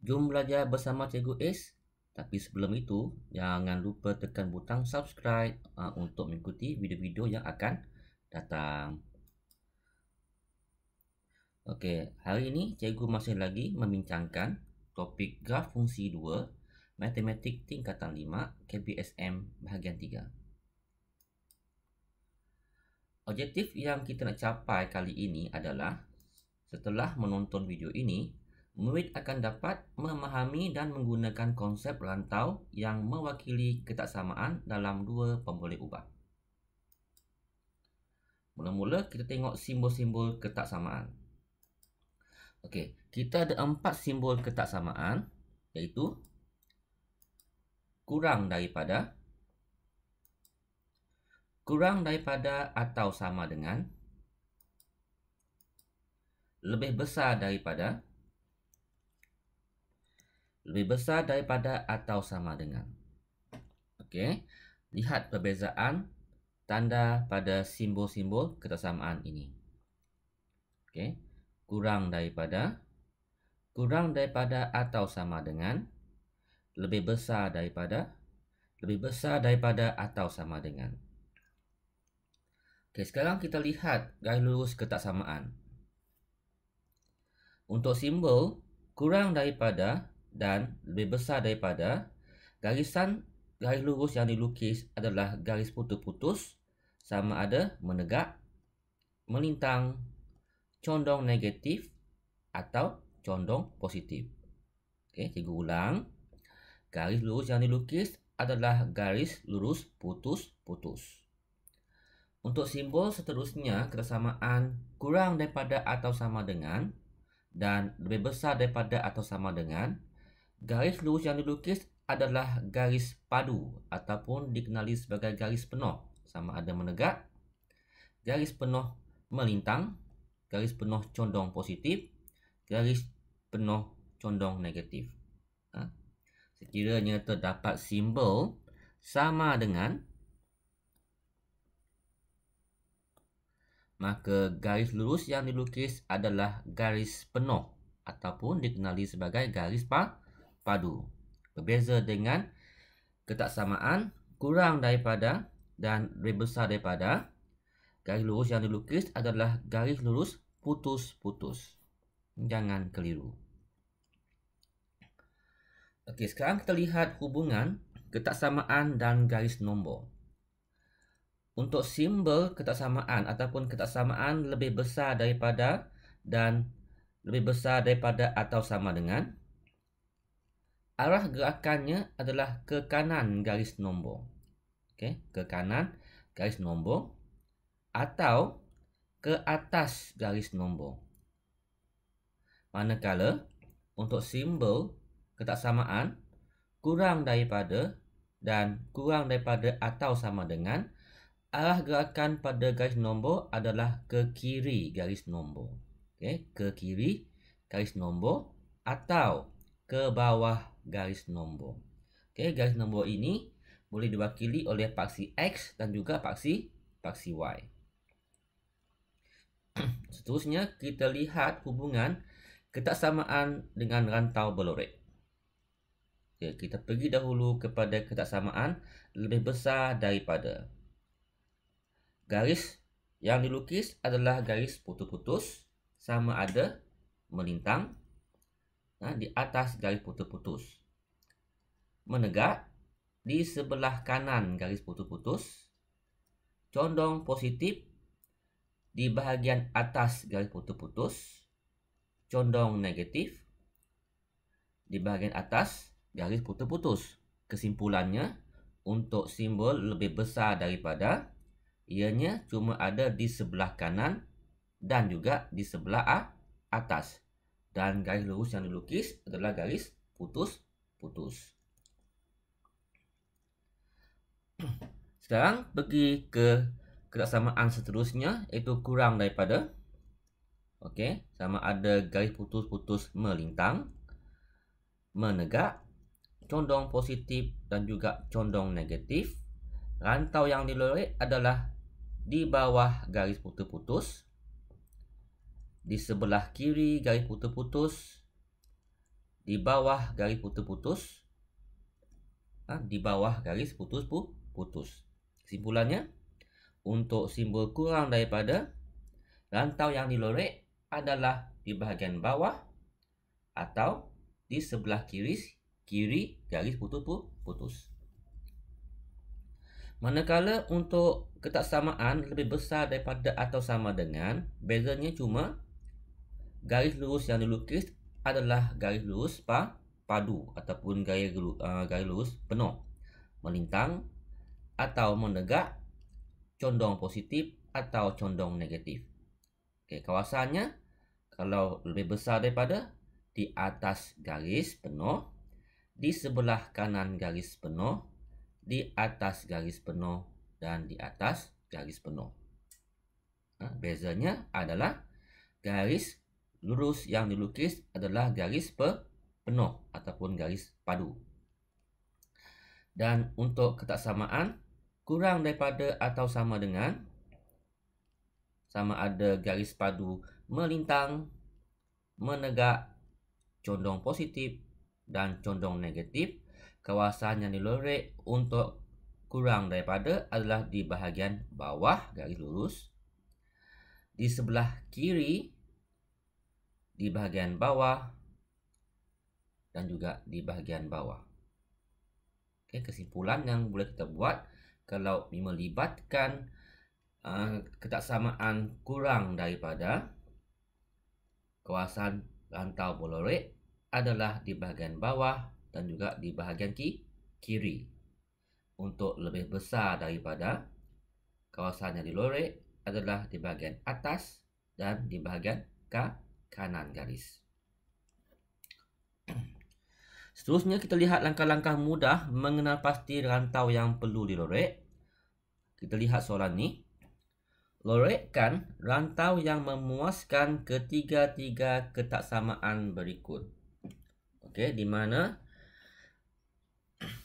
Jom belajar bersama Cikgu Ace. Tapi sebelum itu, jangan lupa tekan butang subscribe untuk mengikuti video-video yang akan datang. Okey, hari ini Cikgu masih lagi membincangkan topik graf fungsi 2, Matematik tingkatan 5, KBSM bahagian 3. Objektif yang kita nak capai kali ini adalah setelah menonton video ini, murid akan dapat memahami dan menggunakan konsep rantau yang mewakili ketaksamaan dalam dua pemboleh ubah. Mula-mula kita tengok simbol-simbol ketaksamaan. Okey, kita ada 4 simbol ketaksamaan, iaitu kurang daripada atau sama dengan, lebih besar daripada atau sama dengan. Okey, lihat perbezaan tanda pada simbol-simbol ketaksamaan ini. Okey, kurang daripada atau sama dengan, lebih besar daripada atau sama dengan. Okey, sekarang kita lihat garis lurus ketaksamaan. Untuk simbol kurang daripada dan lebih besar daripada, garis lurus yang dilukis adalah garis putus-putus, sama ada menegak, melintang, condong negatif atau condong positif. Okey, cikgu ulang. Garis lurus yang dilukis adalah garis lurus putus-putus. Untuk simbol seterusnya, ketaksamaan kurang daripada atau sama dengan dan lebih besar daripada atau sama dengan, garis lurus yang dilukis adalah garis padu ataupun dikenali sebagai garis penuh, sama ada menegak, garis penuh melintang, garis penuh condong positif, garis penuh condong negatif. Sekiranya terdapat simbol sama dengan, maka garis lurus yang dilukis adalah garis penuh ataupun dikenali sebagai garis padu. Berbeza dengan ketaksamaan kurang daripada dan lebih besar daripada, garis lurus yang dilukis adalah garis lurus putus-putus. Jangan keliru. Okey, sekarang kita lihat hubungan ketaksamaan dan garis nombor. Untuk simbol ketaksamaan ataupun ketaksamaan lebih besar daripada dan lebih besar daripada atau sama dengan, arah gerakannya adalah ke kanan garis nombor. Okey, ke kanan garis nombor atau ke atas garis nombor. Manakala untuk simbol ketaksamaan kurang daripada dan kurang daripada atau sama dengan, arah gerakan pada garis nombor adalah ke kiri garis nombor. Okey, ke kiri garis nombor atau ke bawah garis nombor. Okey, garis nombor ini boleh diwakili oleh paksi X dan juga paksi Y. Seterusnya, kita lihat hubungan ketaksamaan dengan rantau berlorek. Okay, kita pergi dahulu kepada ketaksamaan lebih besar daripada. Garis yang dilukis adalah garis putus-putus, sama ada melintang di atas garis putus-putus, menegak di sebelah kanan garis putus-putus, condong positif di bahagian atas garis putus-putus, condong negatif di bahagian atas garis putus-putus. Kesimpulannya, untuk simbol lebih besar daripada, ianya cuma ada di sebelah kanan dan juga di sebelah atas. Dan garis lurus yang dilukis adalah garis putus-putus. Sekarang pergi ke ketaksamaan seterusnya, iaitu kurang daripada. Okey, sama ada garis putus-putus melintang, menegak, condong positif dan juga condong negatif. Rantau yang dilorek adalah di bawah garis putus-putus, di sebelah kiri garis putus-putus, di bawah garis putus-putus, di bawah garis putus-putus. Kesimpulannya, untuk simbol kurang daripada, rantau yang dilorek adalah di bahagian bawah atau di sebelah kiri garis putus-putus. Manakala untuk ketaksamaan lebih besar daripada atau sama dengan, bezanya cuma garis lurus yang dilukis adalah garis lurus padu ataupun garis lurus penuh, melintang atau menegak, condong positif atau condong negatif. Okey, kawasannya kalau lebih besar daripada, di atas garis penuh, di sebelah kanan garis penuh, di atas garis penuh, dan di atas garis penuh. Bezanya adalah garis lurus yang dilukis adalah garis penuh ataupun garis padu. Dan untuk ketaksamaan, kurang daripada atau sama dengan, sama ada garis padu melintang, menegak, condong positif, dan condong negatif. Kawasan yang dilorek untuk kurang daripada adalah di bahagian bawah garis lurus, di sebelah kiri, di bahagian bawah, dan juga di bahagian bawah. Okey, kesimpulan yang boleh kita buat kalau melibatkan ketaksamaan kurang daripada, kawasan rantau berlorek adalah di bahagian bawah dan juga di bahagian kiri. Untuk lebih besar daripada, kawasan yang dilorek adalah di bahagian atas dan di bahagian kanan garis. Seterusnya kita lihat langkah-langkah mudah mengenal pasti rantau yang perlu dilorek. Kita lihat soalan ni. Lorekkan rantau yang memuaskan ketiga-tiga ketaksamaan berikut. Okey, di mana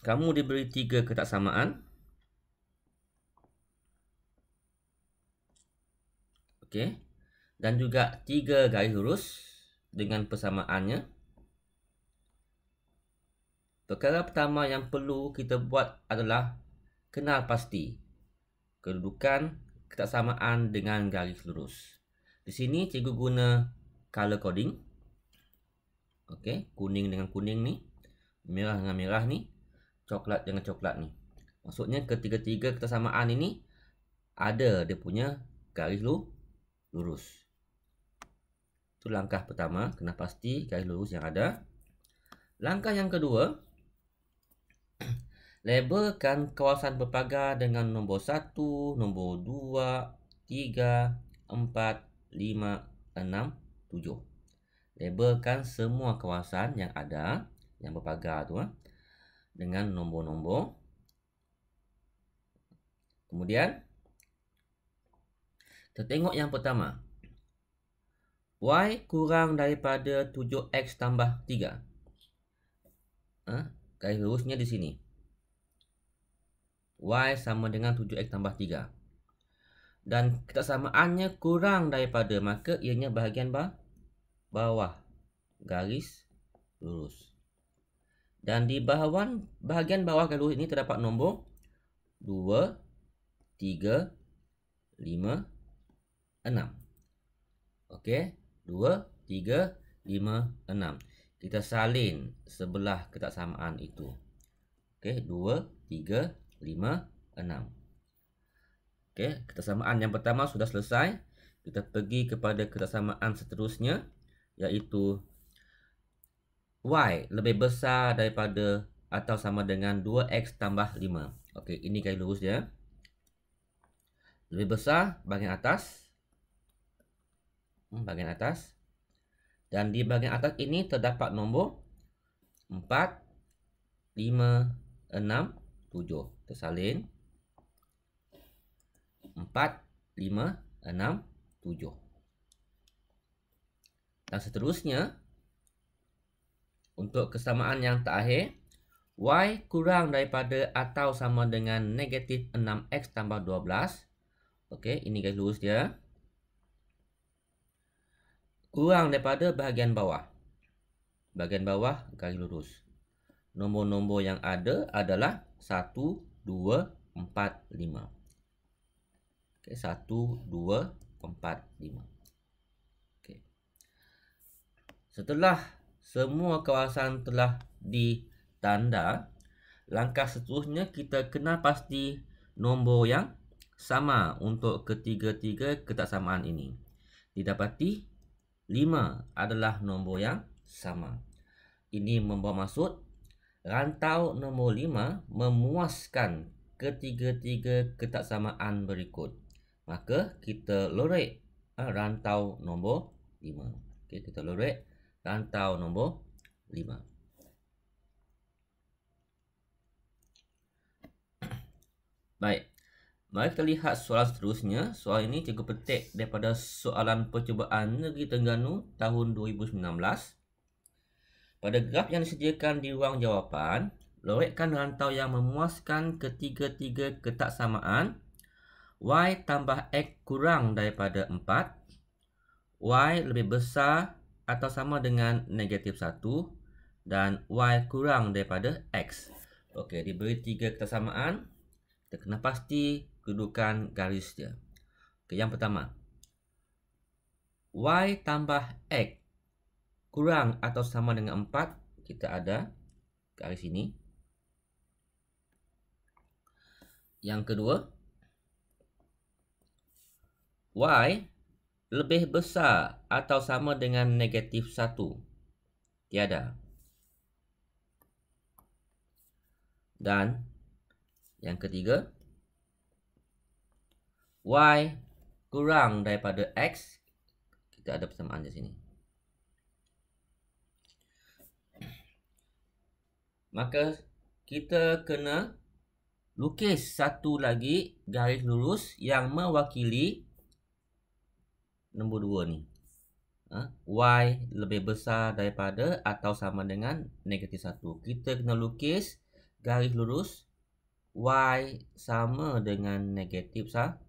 kamu diberi 3 ketaksamaan. Okey. Dan juga 3 garis lurus dengan persamaannya. Perkara pertama yang perlu kita buat adalah kenal pasti kedudukan ketaksamaan dengan garis lurus. Di sini cikgu guna color coding. Okey, kuning dengan kuning ni, merah dengan merah ni, coklat dengan coklat ni. Maksudnya ketiga-tiga ketaksamaan ini ada dia punya garis lurus. Itu langkah pertama, kena pasti garis lurus yang ada. Langkah yang kedua, labelkan kawasan berpagar dengan nombor 1, nombor 2, 3, 4, 5, 6, 7. Labelkan semua kawasan yang ada, yang berpagar tu dengan nombor-nombor. Kemudian kita tengok yang pertama. Y kurang daripada 7x tambah 3. Garis lurusnya di sini. Y sama dengan 7x tambah 3. Dan ketaksamaannya kurang daripada, maka ianya bahagian bawah garis lurus. Dan di bahagian bawah garis lurus ini terdapat nombor 2, 3, 5, 6. Okey, 2, 3, 5, 6. Kita salin sebelah ketaksamaan itu. Okey, 2, 3, 5, 6. Okey, ketaksamaan yang pertama sudah selesai. Kita pergi kepada ketaksamaan seterusnya, iaitu Y lebih besar daripada atau sama dengan 2x tambah 5. Okey, ini garis lurus dia. Lebih besar bahagian atas. Bahagian atas. Dan di bahagian atas ini terdapat nombor 4, 5, 6, 7. Tersalin 4, 5, 6, 7. Dan seterusnya, untuk kesamaan yang terakhir, Y kurang daripada atau sama dengan negatif 6x tambah 12. Okey, ini garis lurus dia. Kurang daripada bahagian bawah. bahagian bawah garis lurus. Nombor-nombor yang ada adalah 1, 2, 4, 5. Okey, 1, 2, 4, 5. Okey. Setelah semua kawasan telah ditanda, langkah seterusnya kita kena pasti nombor yang sama untuk ketiga-tiga ketaksamaan ini. Didapati 5 adalah nombor yang sama. Ini membawa maksud rantau nombor 5 memuaskan ketiga-tiga ketaksamaan berikut. Maka kita lorek rantau nombor 5. Okey, kita lorek rantau nombor 5. Baik. Mari kita lihat soalan seterusnya. Soalan ini cikgu petik daripada soalan percubaan Negeri Terengganu tahun 2019. Pada graf yang disediakan di ruang jawapan, lorekkan rantau yang memuaskan ketiga-tiga ketaksamaan y tambah x kurang daripada 4, y lebih besar atau sama dengan negatif 1, dan y kurang daripada x. Okey, diberi 3 ketaksamaan, kita kena pasti kedudukan garis dia. Okey, yang pertama, y tambah x kurang atau sama dengan 4, kita ada garis ini. Yang kedua, y lebih besar atau sama dengan negatif 1, tiada. Dan yang ketiga, y kurang daripada x, kita ada persamaan di sini. Maka kita kena lukis satu lagi garis lurus yang mewakili nombor 2 ni. Y lebih besar daripada atau sama dengan negatif 1. Kita kena lukis garis lurus y sama dengan negatif 1.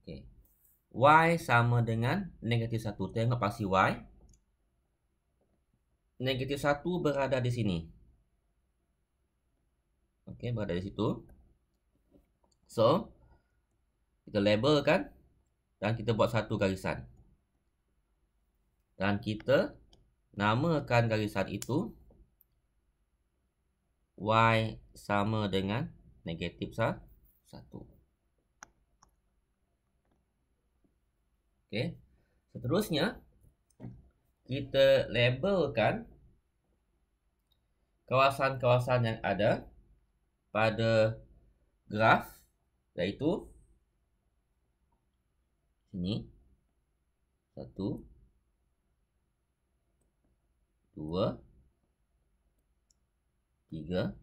Okay. Y sama dengan negatif 1. Tengok pasti y. Negatif 1 berada di sini. Okey, berada di situ. So, kita labelkan dan kita buat satu garisan. Dan kita namakan garisan itu y sama dengan negatif 1. Okey. Seterusnya, kita labelkan kawasan-kawasan yang ada pada graf, iaitu ini 1, 2, 3,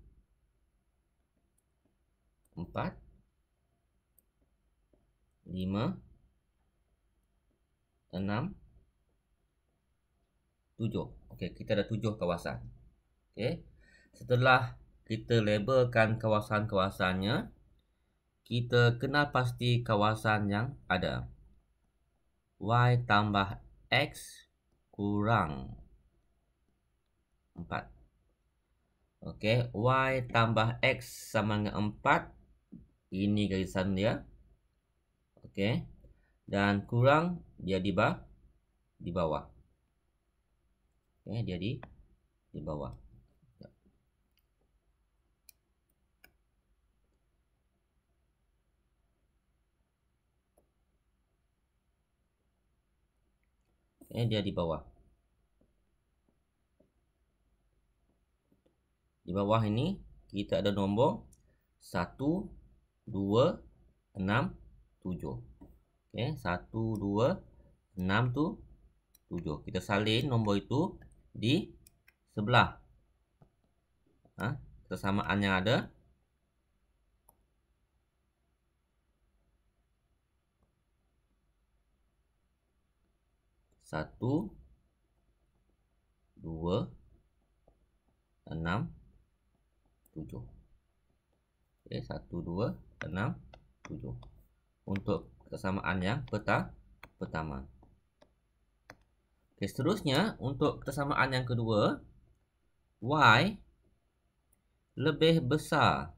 4, 5, 6, 7. Okey, kita ada 7 kawasan. Okey. Setelah kita labelkan kawasan-kawasannya, kita kenal pasti kawasan yang ada. Y tambah X kurang 4. Okey, Y tambah X sama dengan 4. Ini garisan dia. Okey. Dan kurang dia di bawah. Okey, dia di bawah. Dia di bawah. Di bawah ini kita ada nombor 1, 2, 6, 7. Okey, 1, 2, 6 tu 7. Kita salin nombor itu di sebelah. Kesamaan yang ada. Satu, 2, 6, 7. Okey, 1, 2, 6, 7. Untuk kesamaan yang pertama. Okey, seterusnya untuk kesamaan yang kedua, Y lebih besar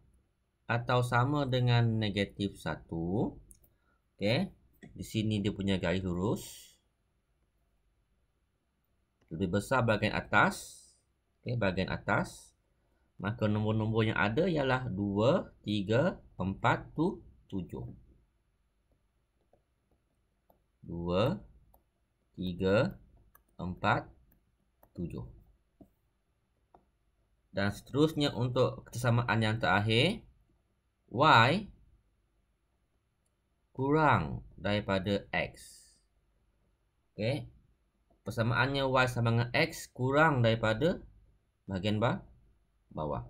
atau sama dengan negatif 1. Okey, di sini dia punya garis lurus. Lebih besar bahagian atas. Okey, bahagian atas. Maka nombor-nombor yang ada ialah 2, 3, 4, 7. 2, 3, 4, 7. Dan seterusnya untuk kesamaan yang terakhir, Y kurang daripada X. Okey. Persamaannya Y sama dengan X kurang daripada bahagian bawah.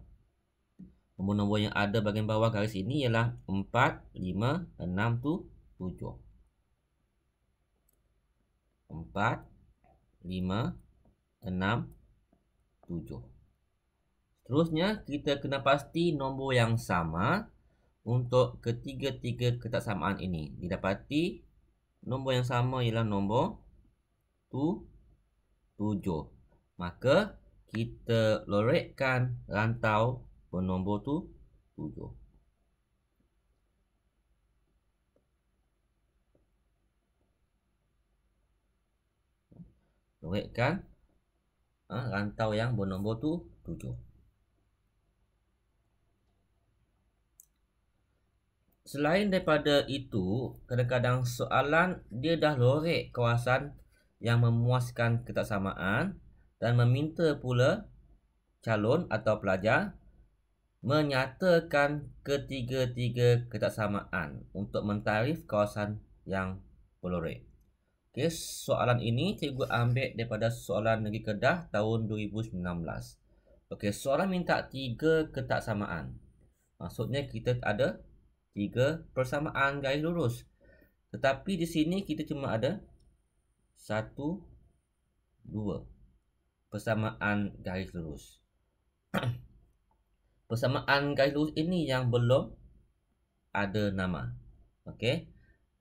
Nombor-nombor yang ada bahagian bawah garis ini ialah 4, 5, 6, 7. 4, 5, 6, 7. Seterusnya, kita kena pasti nombor yang sama untuk ketiga-tiga ketaksamaan ini. Didapati nombor yang sama ialah nombor 7. Maka kita lorekkan rantau bernombor 7. Lorekkan rantau yang bernombor 7. Selain daripada itu, kadang-kadang soalan dia dah lorek kawasan yang memuaskan ketaksamaan dan meminta pula calon atau pelajar menyatakan ketiga-tiga ketaksamaan untuk mentarif kawasan yang berlorek. Okey, soalan ini cikgu ambil daripada soalan Negeri Kedah tahun 2019. Okey, soalan minta 3 ketaksamaan. Maksudnya kita ada 3 persamaan garis lurus. Tetapi di sini kita cuma ada 1, 2 persamaan garis lurus. Persamaan garis lurus ini yang belum ada nama. Okey.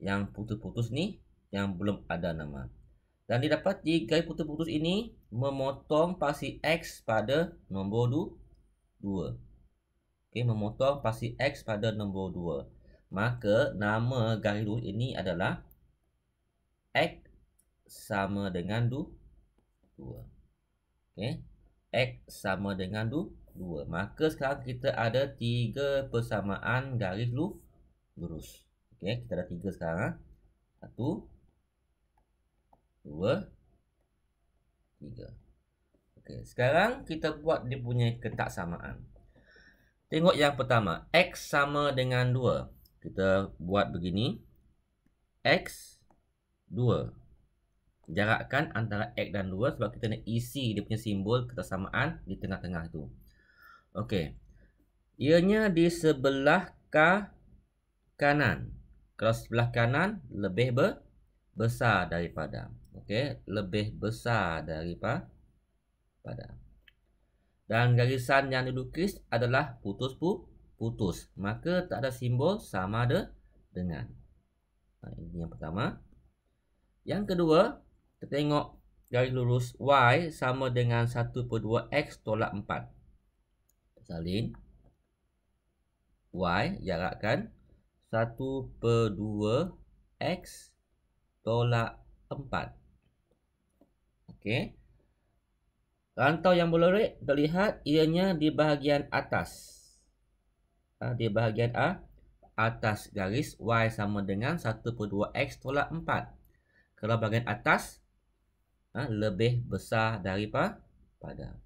Yang putus-putus ni yang belum ada nama. Dan didapati garis putus-putus ini memotong pasti X pada nombor 2. Okey, memotong pasti X pada nombor 2. Maka nama garis lurus ini adalah X sama dengan 2. Okey. X sama dengan 2. Maka sekarang kita ada 3 persamaan garis lurus. Okey, kita ada 3 sekarang. 1, 2, 3. Okey, sekarang kita buat dia punya ketaksamaan. Tengok yang pertama, X sama dengan 2. Kita buat begini. X 2. Jarakkan antara X dan 2 sebab kita nak isi dia punya simbol ketaksamaan di tengah-tengah tu. Okey. Ianya di sebelah kanan. Kalau sebelah kanan lebih besar daripada. Okey, lebih besar daripada. Dan garisan yang dilukis adalah putus. Maka tak ada simbol sama dengan. Ini yang pertama. Yang kedua, kita tengok garis lurus Y sama dengan 1/2 X tolak 4. Salin. Y jarakkan 1/2 X tolak 4. Okey. Rantau yang berlorek terlihat ianya di bahagian atas. Di bahagian atas garis Y sama dengan 1/2 X tolak 4. Kalau bahagian atas lebih besar daripada.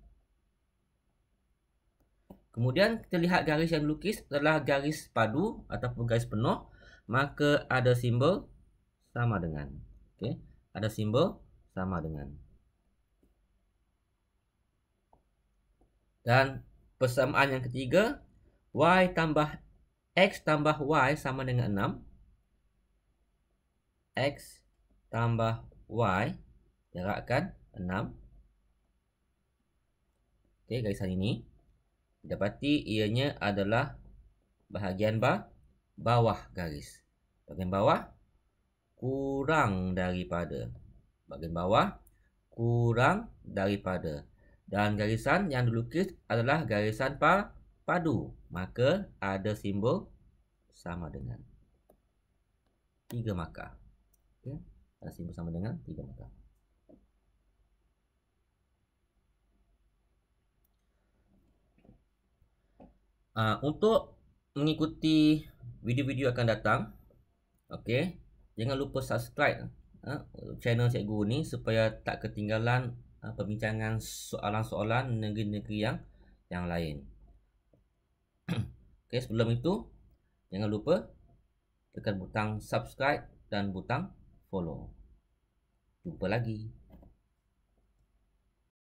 Kemudian kita lihat garis yang dilukis adalah garis padu ataupun garis penuh. Maka ada simbol sama dengan. Okey, ada simbol sama dengan. Dan persamaan yang ketiga, Y tambah X tambah Y sama dengan 6. X tambah Y jarakkan 6. Okey, garisan ini dapati ianya adalah bahagian bawah garis. Bahagian bawah kurang daripada. Bahagian bawah kurang daripada. Dan garisan yang dilukis adalah garisan padu. Maka ada simbol sama dengan 3 markah. Okay. Ada simbol sama dengan 3 markah. Untuk mengikuti video-video akan datang, okay, jangan lupa subscribe channel Cikgu ni supaya tak ketinggalan perbincangan soalan-soalan negeri-negeri yang lain. Okay, sebelum itu jangan lupa tekan butang subscribe dan butang follow. Jumpa lagi.